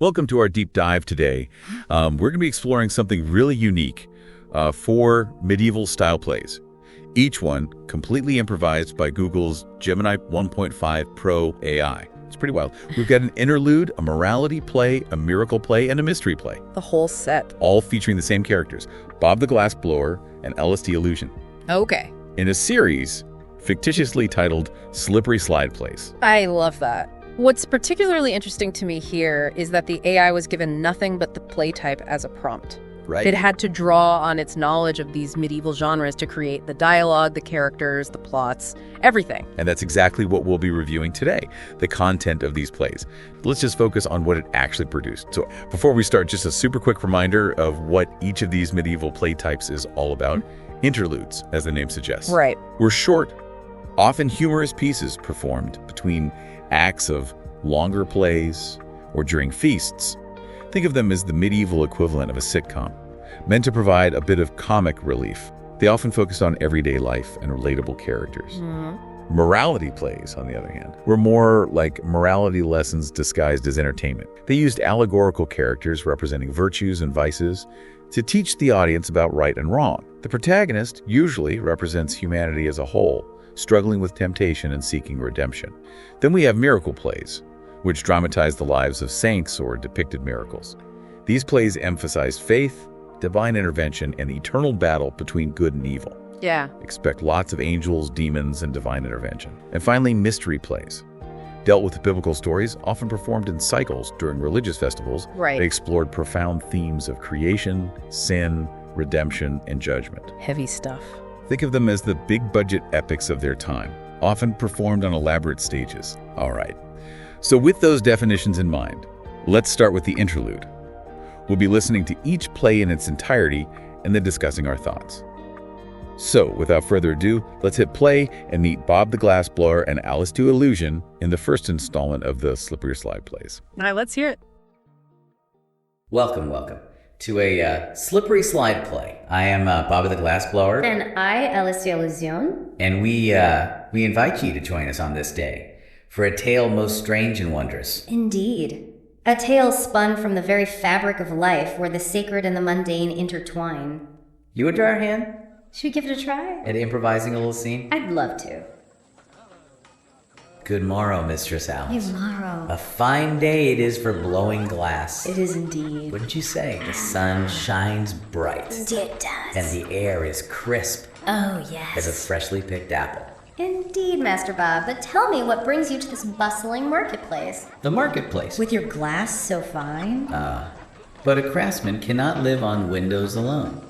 Welcome to our deep dive today. We're going to be exploring something really unique, 4 medieval-style plays. Each one completely improvised by Google's Gemini 1.5 Pro AI. It's pretty wild. We've got an interlude, a morality play, a miracle play, and a mystery play. The whole set. All featuring the same characters, Bob the Glassblower and LSD Allusion. Okay. In a series fictitiously titled Slippery Slide Plays. I love that. What's particularly interesting to me here is that the AI was given nothing but the play type as a prompt. Right. It had to draw on its knowledge of these medieval genres to create the dialogue, the characters, the plots, everything. And that's exactly what we'll be reviewing today, the content of these plays. Let's just focus on what it actually produced. So before we start, just a super quick reminder of what each of these medieval play types is all about. Interludes, as the name suggests. Right. Were short, often humorous pieces performed between acts of longer plays or during feasts. Think of them as the medieval equivalent of a sitcom, meant to provide a bit of comic relief. They often focused on everyday life and relatable characters. Morality plays, on the other hand, were more like morality lessons disguised as entertainment. They used allegorical characters representing virtues and vices to teach the audience about right and wrong. The protagonist usually represents humanity as a whole, struggling with temptation and seeking redemption. Then we have miracle plays, which dramatize the lives of saints or depicted miracles. These plays emphasize faith, divine intervention, and the eternal battle between good and evil. Yeah. Expect lots of angels, demons, and divine intervention. And finally, mystery plays. Dealt with biblical stories, often performed in cycles during religious festivals. Right. They explored profound themes of creation, sin, redemption, and judgment. Heavy stuff. Think of them as the big-budget epics of their time, often performed on elaborate stages. All right. So with those definitions in mind, let's start with the interlude. We'll be listening to each play in its entirety and then discussing our thoughts. So, without further ado, let's hit play and meet Bob the Glassblower and LSD Allusion in the first installment of the Slippery Slide plays. All right, let's hear it. Welcome to a Slippery Slide play. I am Bob the Glassblower. And I, Allusion Allusion. And we invite you to join us on this day for a tale most strange and wondrous. Indeed. A tale spun from the very fabric of life where the sacred and the mundane intertwine. You would try our hand Should we give it a try? at improvising a little scene? I'd love to. Good morrow, Mistress Alice. Tomorrow. A fine day it is for blowing glass. It is indeed. Wouldn't you say? The sun shines bright. It does. And the air is crisp Oh, as a yes. freshly picked apple. Indeed, Master Bob. But tell me, what brings you to this bustling marketplace? The marketplace. With your glass so fine? But a craftsman cannot live on windows alone.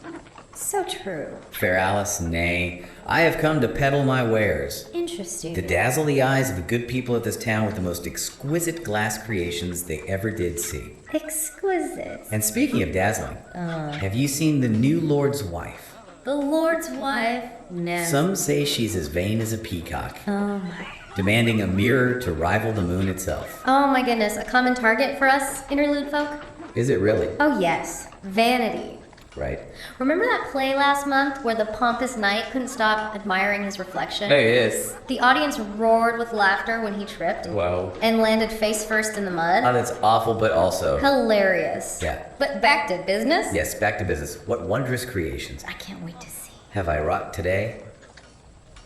So true. Fair Alice, nay, I have come to peddle my wares, Interesting. to dazzle the eyes of the good people of this town with the most exquisite glass creations they ever did see. Exquisite. And speaking of dazzling, have you seen the new Lord's wife? The Lord's wife? No. Some say she's as vain as a peacock, Oh my. demanding a mirror to rival the moon itself. Oh my goodness, a common target for us interlude folk? Is it really? Oh yes, vanity. Right. Remember that play last month where the pompous knight couldn't stop admiring his reflection? Yes. The audience roared with laughter when he tripped Whoa. and landed face first in the mud. Oh, that's awful, but also... Hilarious. Yeah. But back to business? Yes, back to business. What wondrous creations I can't wait to see. have I wrought today?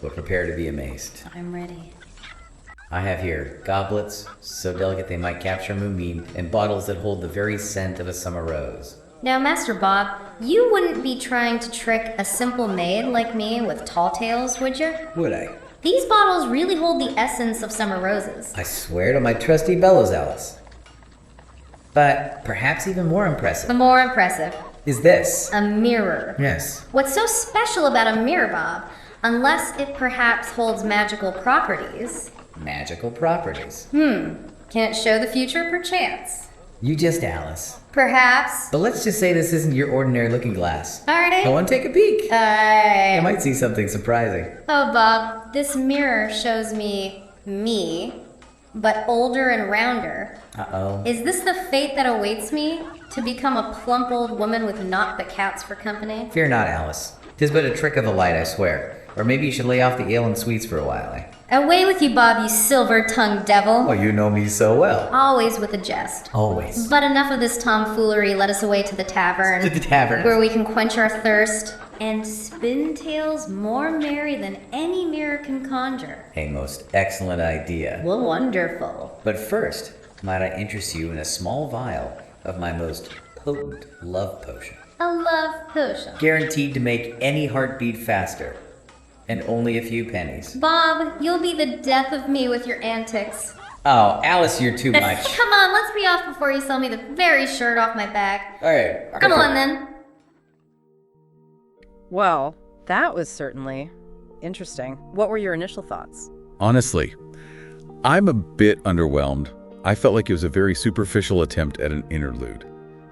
But prepare to be amazed. I'm ready. I have here goblets, so delicate they might capture moonbeam, and bottles that hold the very scent of a summer rose. Now, Master Bob, you wouldn't be trying to trick a simple maid like me with tall tales, would you? Would I? These bottles really hold the essence of summer roses. I swear to my trusty bellows, Alice. But perhaps even more The impressive more impressive, is this. a mirror. Yes. What's so special about a mirror, Bob? Unless it perhaps holds magical properties. Magical properties. Can it show the future, perchance? You just Alice. Perhaps. But let's just say this isn't your ordinary looking glass. Alrighty. I want to take a peek. You Alright. might see something surprising. Oh, Bob, this mirror shows me, but older and rounder. Uh-oh. Is this the fate that awaits me? To become a plump old woman with naught but cats for company? Fear not, Alice. 'Tis but a trick of the light, I swear. Or maybe you should lay off the ale and sweets for a while, eh? Away with you, Bob, you silver-tongued devil. Oh, you know me so well. Always with a jest. Always. But enough of this tomfoolery. Let us away to the tavern. To the tavern. Where we can quench our thirst and spin tales more merry than any mirror can conjure. A most excellent idea. Well, wonderful. But first, might I interest you in a small vial of my most potent love potion. A love potion. Guaranteed to make any heartbeat faster. And only a few pennies. Bob, you'll be the death of me with your antics. Oh, Alice, you're too much. Come on, let's be off before you sell me the very shirt off my back. Alright. Come on, then. Well, that was certainly interesting. What were your initial thoughts? Honestly, I'm a bit underwhelmed. I felt like it was a very superficial attempt at an interlude.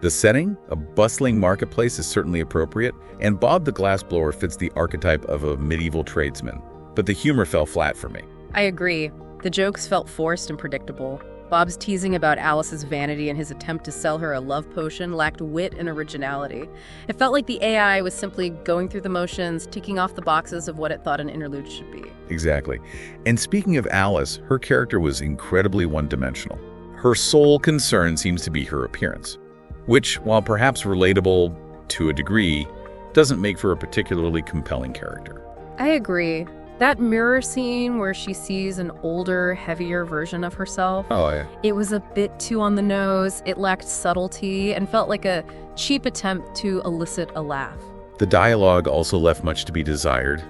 The setting, a bustling marketplace, is certainly appropriate, and Bob the Glassblower fits the archetype of a medieval tradesman. But the humor fell flat for me. I agree. The jokes felt forced and predictable. Bob's teasing about Alice's vanity and his attempt to sell her a love potion lacked wit and originality. It felt like the AI was simply going through the motions, ticking off the boxes of what it thought an interlude should be. Exactly. And speaking of Alice, her character was incredibly one-dimensional. Her sole concern seems to be her appearance, which, while perhaps relatable to a degree, doesn't make for a particularly compelling character. I agree. That mirror scene where she sees an older, heavier version of herself, Oh, yeah. it was a bit too on the nose, it lacked subtlety, and felt like a cheap attempt to elicit a laugh. The dialogue also left much to be desired.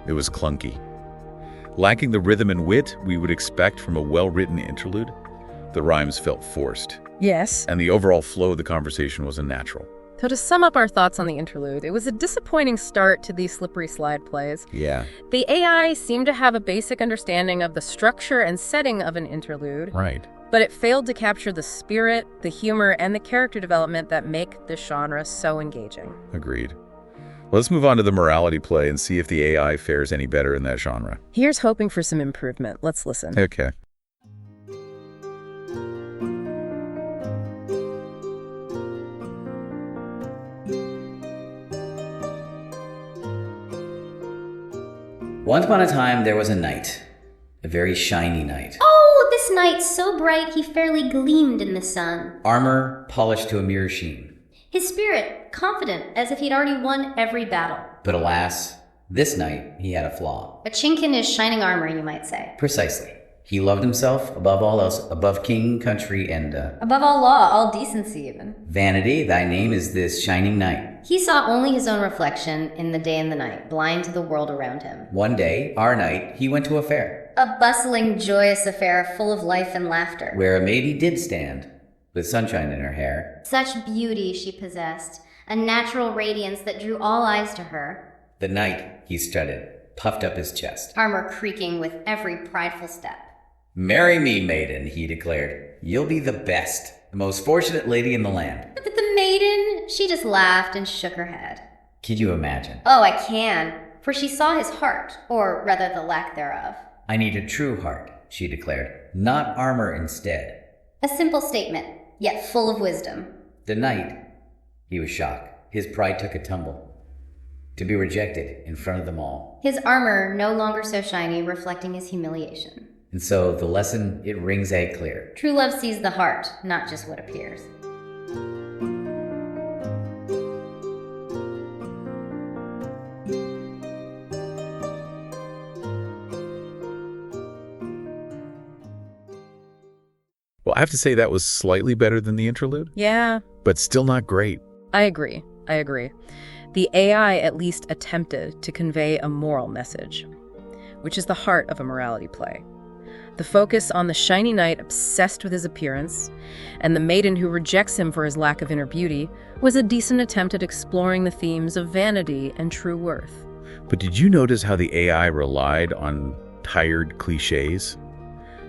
It was clunky. Lacking the rhythm and wit we would expect from a well-written interlude, the rhymes felt forced, Yes. and the overall flow of the conversation was unnatural. So to sum up our thoughts on the interlude, it was a disappointing start to these slippery slide plays. Yeah. The AI seemed to have a basic understanding of the structure and setting of an interlude, Right. but it failed to capture the spirit, the humor, and the character development that make this genre so engaging. Agreed. Let's move on to the morality play and see if the AI fares any better in that genre. Here's hoping for some improvement. Let's listen. Okay. Once upon a time, there was a knight. A very shiny knight. Oh, this night so bright he fairly gleamed in the sun. Armor polished to a mirror sheen. His spirit confident as if he'd already won every battle. But alas, this night he had a flaw. A chink in his shining armor, you might say. Precisely. He loved himself above all else, above king, country, and, Above all law, all decency even. vanity, thy name is this shining knight. He saw only his own reflection in the day and the night, blind to the world around him. One day, our knight, he went to a fair, A bustling, joyous affair full of life and laughter. where a maiden did stand, with sunshine in her hair. Such beauty she possessed, a natural radiance that drew all eyes to her. The knight, he strutted, puffed up his chest. Armor creaking with every prideful step. Marry me, maiden, he declared. You'll be the best, the most fortunate lady in the land. But the maiden, she just laughed and shook her head. Can you imagine? Oh, I can, for she saw his heart, or rather the lack thereof. I need a true heart, she declared, not armor instead. A simple statement, yet full of wisdom. The knight, he was shocked. His pride took a tumble. To be rejected in front of them all. His armor no longer so shiny, reflecting his humiliation. And so the lesson, it rings out clear. True love sees the heart, not just what appears. Well, I have to say that was slightly better than the interlude, Yeah, but still not great. I agree. The AI at least attempted to convey a moral message, which is the heart of a morality play. The focus on the shiny knight obsessed with his appearance, and the maiden who rejects him for his lack of inner beauty, was a decent attempt at exploring the themes of vanity and true worth. But did you notice how the AI relied on tired cliches?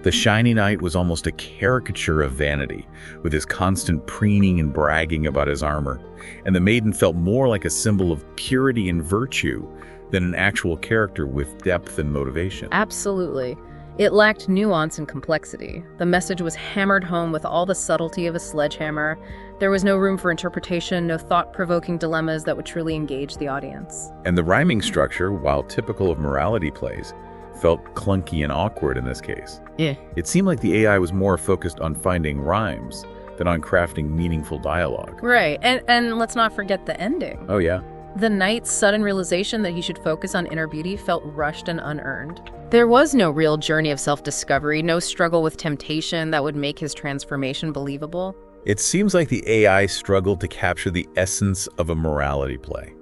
The shiny knight was almost a caricature of vanity, with his constant preening and bragging about his armor, and the maiden felt more like a symbol of purity and virtue than an actual character with depth and motivation. Absolutely. It lacked nuance and complexity. The message was hammered home with all the subtlety of a sledgehammer. There was no room for interpretation, no thought-provoking dilemmas that would truly engage the audience. And the rhyming structure, while typical of morality plays, felt clunky and awkward in this case. Yeah. It seemed like the AI was more focused on finding rhymes than on crafting meaningful dialogue. Right. And let's not forget the ending. Oh, yeah? The knight's sudden realization that he should focus on inner beauty felt rushed and unearned. There was no real journey of self-discovery, no struggle with temptation that would make his transformation believable. It seems like the AI struggled to capture the essence of a morality play,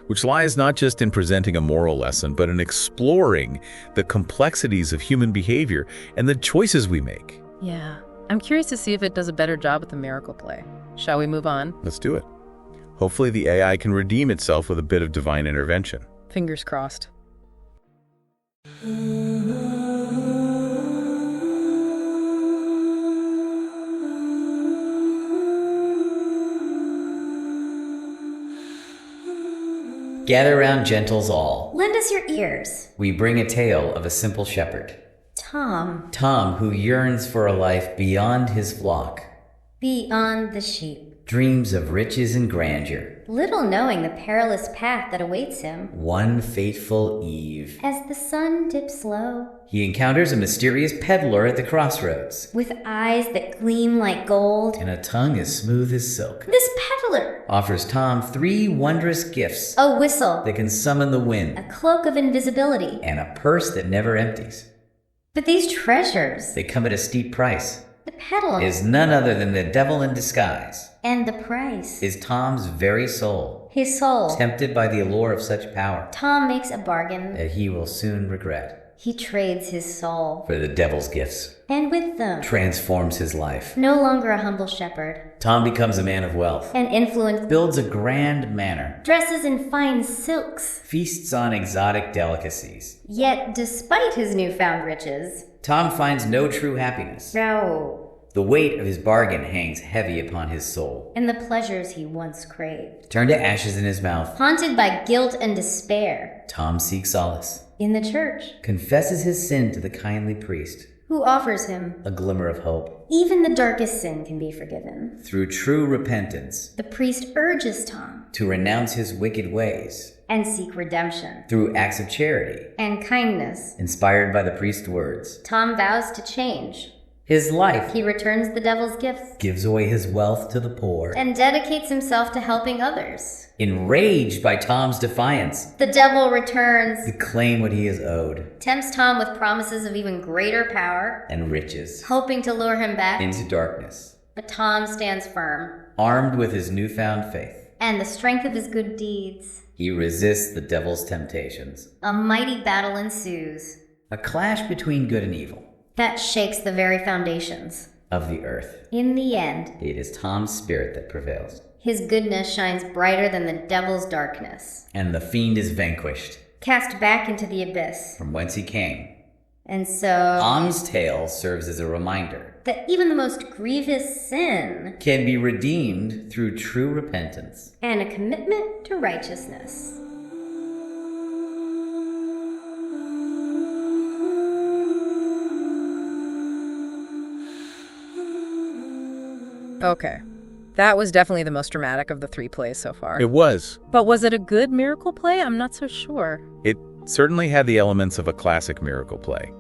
which lies not just in presenting a moral lesson, but in exploring the complexities of human behavior and the choices we make. Yeah. I'm curious to see if it does a better job with the miracle play. Shall we move on? Let's do it. Hopefully the AI can redeem itself with a bit of divine intervention. Fingers crossed. Gather round, gentles all. Lend us your ears. We bring a tale of a simple shepherd. Tom, who yearns for a life beyond his flock. beyond the sheep. Dreams of riches and grandeur. Little knowing the perilous path that awaits him. One fateful eve, As the sun dips low, he encounters a mysterious peddler at the crossroads, with eyes that gleam like gold, and a tongue as smooth as silk. this peddler, Offers Tom 3 wondrous gifts a whistle, that can summon the a wind, cloak of invisibility. and a purse that never empties. But these treasures, They come at a steep price. the peddler, Is none other than the devil in disguise. and the price, Is Tom's very soul, his soul. tempted by the allure of such power Tom makes a bargain. that he will soon regret. He trades his soul, For the devil's gifts, and with them, transforms his life. no longer a humble shepherd, Tom becomes a man of wealth, an influence, builds a grand manor, dresses in fine silks. feasts on exotic delicacies. Yet, despite his newfound riches, Tom finds no true happiness. no, The weight of his bargain hangs heavy upon his soul. and the pleasures he once craved. Turned to ashes in his mouth, Haunted by guilt and despair, Tom seeks solace, in the church, confesses his sin to the kindly priest, who offers him, a glimmer of hope. even the darkest sin can be forgiven. Through true repentance, The priest urges Tom, to renounce his wicked ways. and seek redemption, Through acts of charity, and kindness. inspired by the priest's words. Tom vows to change. His life He returns the devil's gifts, gives away his wealth to the poor. and dedicates himself to helping others. Enraged by Tom's defiance, The devil returns, to claim what he is owed, tempts Tom with promises of even greater power, and riches, hoping to lure him back. into darkness. But Tom stands firm, Armed with his newfound faith, and the strength of his good deeds. he resists the devil's temptations. A mighty battle ensues A clash between good and evil that shakes the very foundations. of the earth. In the end, It is Tom's spirit that prevails, his goodness shines brighter than the devil's darkness, and the fiend is vanquished cast back into the abyss. from whence he came. And so, Tom's tale serves as a reminder that even the most grievous sin can be redeemed through true repentance. and a commitment to righteousness. Okay. That was definitely the most dramatic of the 3 plays so far. It was. But was it a good miracle play? I'm not so sure. It certainly had the elements of a classic miracle play.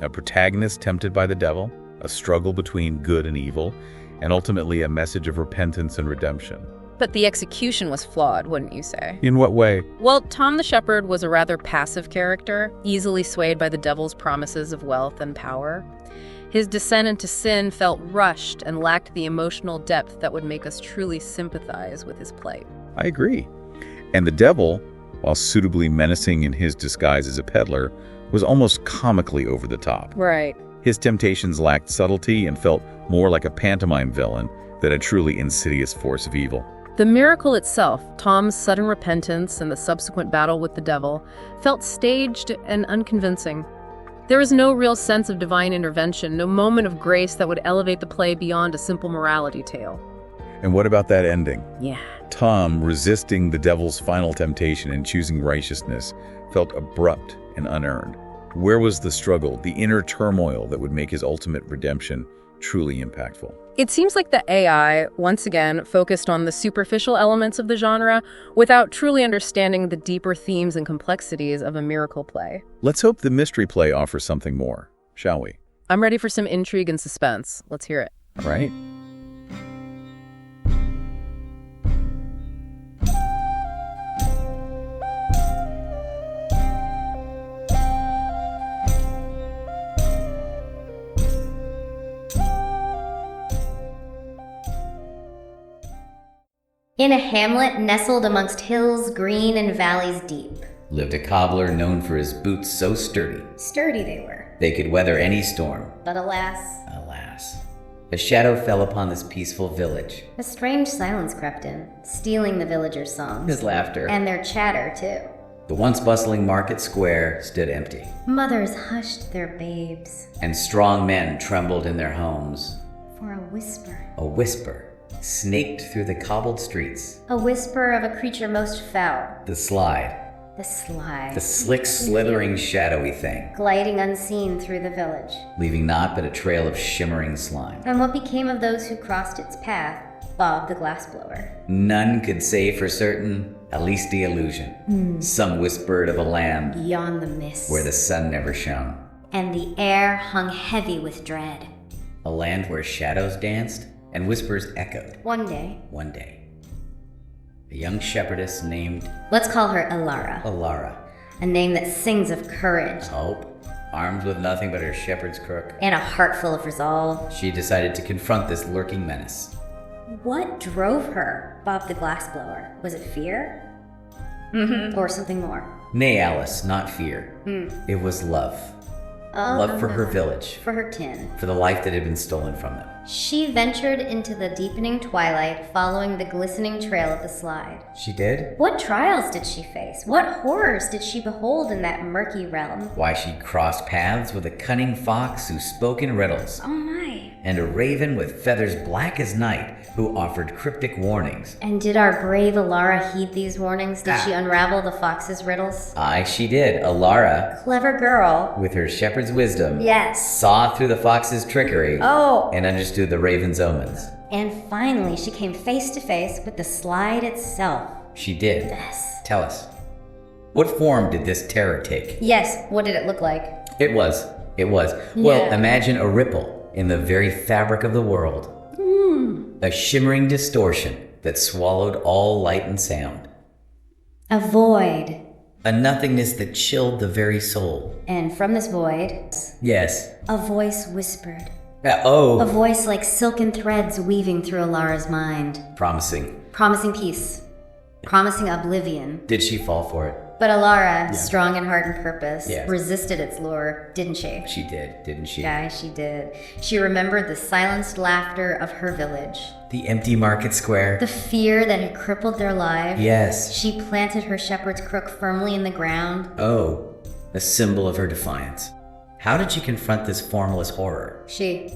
A protagonist tempted by the devil, a struggle between good and evil, and ultimately a message of repentance and redemption. But the execution was flawed, wouldn't you say? In what way? Well, Tom the Shepherd was a rather passive character, easily swayed by the devil's promises of wealth and power. His descent into sin felt rushed and lacked the emotional depth that would make us truly sympathize with his plight. I agree. And the devil, while suitably menacing in his disguise as a peddler, was almost comically over the top. Right. His temptations lacked subtlety and felt more like a pantomime villain than a truly insidious force of evil. The miracle itself, Tom's sudden repentance and the subsequent battle with the devil, felt staged and unconvincing. There was no real sense of divine intervention, no moment of grace that would elevate the play beyond a simple morality tale. And what about that ending? Yeah. Tom, resisting the devil's final temptation and choosing righteousness, felt abrupt and unearned. Where was the struggle, the inner turmoil that would make his ultimate redemption truly impactful. It seems like the AI, once again, focused on the superficial elements of the genre without truly understanding the deeper themes and complexities of a miracle play. Let's hope the mystery play offers something more, shall we? I'm ready for some intrigue and suspense. Let's hear it. All right. In a hamlet nestled amongst hills green and valleys deep. Lived a cobbler known for his boots so sturdy. Sturdy they were. They could weather any storm. But alas, A shadow fell upon this peaceful village. a strange silence crept in, stealing the villagers' songs. His laughter. And their chatter, too. The once bustling market square stood empty, Mothers hushed their babes and strong men trembled in their homes. for a whisper. A whisper snaked through the cobbled streets. A whisper of a creature most foul. The slide. The slide. The slick, slithering, shadowy thing, Gliding unseen through the village. leaving naught but a trail of shimmering slime. And what became of those who crossed its path? Bob the Glassblower. None could say for certain, at least the illusion. Some whispered of a land Beyond the mist. where the sun never shone. And the air hung heavy with dread. A land where shadows danced and whispers echoed. One day, One day, a young shepherdess named let's call her Alara. Alara, A name that sings of courage hope, armed with nothing but her shepherd's crook, and a heart full of resolve. she decided to confront this lurking menace. What drove her, Bob the Glassblower? Was it fear? Or something more? Nay, Alice, not fear. It was love. Love for her village, For her tin. for the life that had been stolen from them. She ventured into the deepening twilight, following the glistening trail of the slide. She did? What trials did she face? What horrors did she behold in that murky realm? Why, she crossed paths with a cunning fox who spoke in riddles, Oh my. and a raven with feathers black as night who offered cryptic warnings. And did our brave Alara heed these warnings? Did she unravel the fox's riddles? Aye, she did. Alara, Clever girl. with her shepherd's wisdom, Yes. saw through the fox's trickery Oh. and understood the raven's omens. And finally, she came face to face with the slide itself. She did. Yes. Tell us, what form did this terror take? Yes, what did it look like? It was. Well, Yeah. imagine a ripple in the very fabric of the world. A shimmering distortion that swallowed all light and sound. A void. A nothingness that chilled the very soul. And from this void, Yes. a voice whispered. A Oh, voice like silken threads weaving through Alara's mind. promising. Promising peace. Promising oblivion. Did she fall for it? But Alara, strong in heart and purpose, Yeah. resisted its lure, didn't she? She did, didn't she? Yeah, she did. She remembered the silenced laughter of her village. The empty market square. The fear that had crippled their lives. Yes. She planted her shepherd's crook firmly in the ground. Oh, a symbol of her defiance. How did she confront this formless horror? She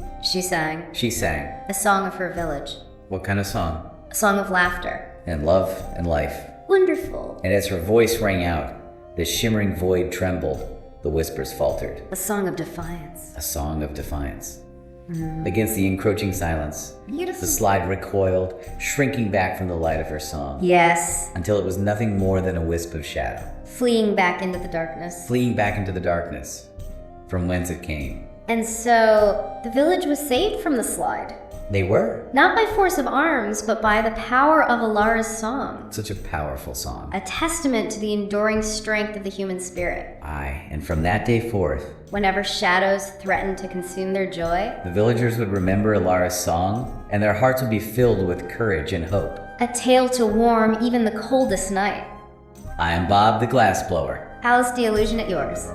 sang. She sang. A song of her village. What kind of song? A song of laughter. And love and life. Wonderful. And as her voice rang out, the shimmering void trembled, the whispers faltered. A song of defiance. A song of defiance. Against the encroaching silence, Beautiful. the slide recoiled, shrinking back from the light of her song, Yes. until it was nothing more than a wisp of shadow, Fleeing back into the darkness. fleeing back into the darkness, from whence it came. And so, the village was saved from the slide. They were. Not by force of arms, but by the power of Alara's song. Such a powerful song. A testament to the enduring strength of the human spirit. Aye, and from that day forth, Whenever shadows threatened to consume their joy, the villagers would remember Alara's song, and their hearts would be filled with courage and hope. a tale to warm even the coldest night. I am Bob the Glassblower. Alice the Allusion at yours.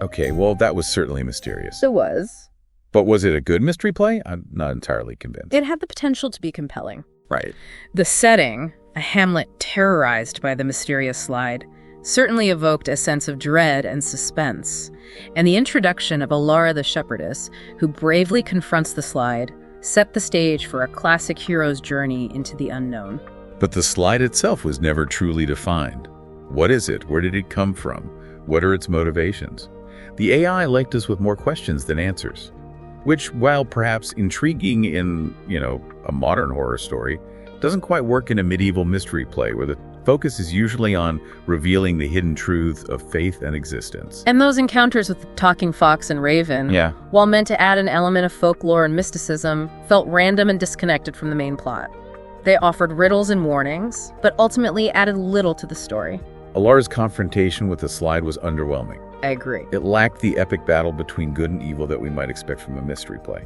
Okay, well, that was certainly mysterious. It was. But was it a good mystery play? I'm not entirely convinced. It had the potential to be compelling. Right. The setting, a hamlet terrorized by the mysterious slide, certainly evoked a sense of dread and suspense. And the introduction of Alara the shepherdess, who bravely confronts the slide, set the stage for a classic hero's journey into the unknown. But the slide itself was never truly defined. What is it? Where did it come from? What are its motivations? The AI left us with more questions than answers, which, while perhaps intriguing in, a modern horror story, doesn't quite work in a medieval mystery play where the focus is usually on revealing the hidden truth of faith and existence. And those encounters with the talking fox and raven, while meant to add an element of folklore and mysticism, felt random and disconnected from the main plot. They offered riddles and warnings, but ultimately added little to the story. Alara's confrontation with the slide was underwhelming. I agree. It lacked the epic battle between good and evil that we might expect from a mystery play.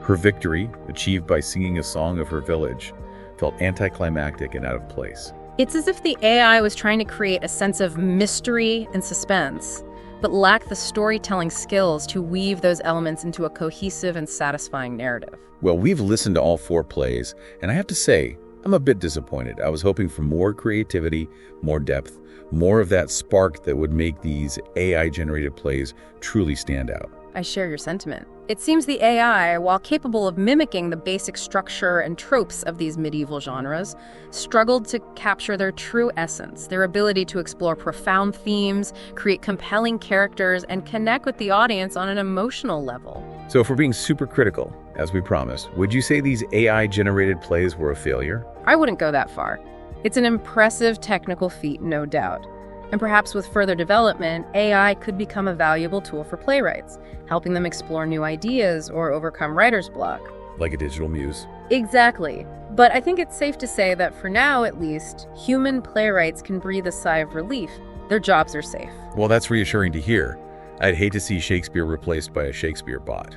Her victory, achieved by singing a song of her village, felt anticlimactic and out of place. It's as if the AI was trying to create a sense of mystery and suspense, but lacked the storytelling skills to weave those elements into a cohesive and satisfying narrative. Well, we've listened to all 4 plays, and I have to say, I'm a bit disappointed. I was hoping for more creativity, more depth, more of that spark that would make these AI-generated plays truly stand out. I share your sentiment. It seems the AI, while capable of mimicking the basic structure and tropes of these medieval genres, struggled to capture their true essence, their ability to explore profound themes, create compelling characters, and connect with the audience on an emotional level. So if we're being super critical, as we promised, would you say these AI-generated plays were a failure? I wouldn't go that far. It's an impressive technical feat, no doubt. And perhaps with further development, AI could become a valuable tool for playwrights, helping them explore new ideas or overcome writer's block. Like a digital muse. Exactly. But I think it's safe to say that for now, at least, human playwrights can breathe a sigh of relief. Their jobs are safe. Well, that's reassuring to hear. I'd hate to see Shakespeare replaced by a Shakespeare bot.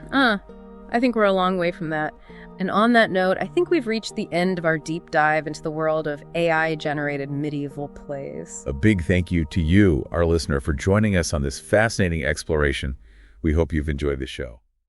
I think we're a long way from that. And on that note, I think we've reached the end of our deep dive into the world of AI-generated medieval plays. A big thank you to you, our listener, for joining us on this fascinating exploration. We hope you've enjoyed the show.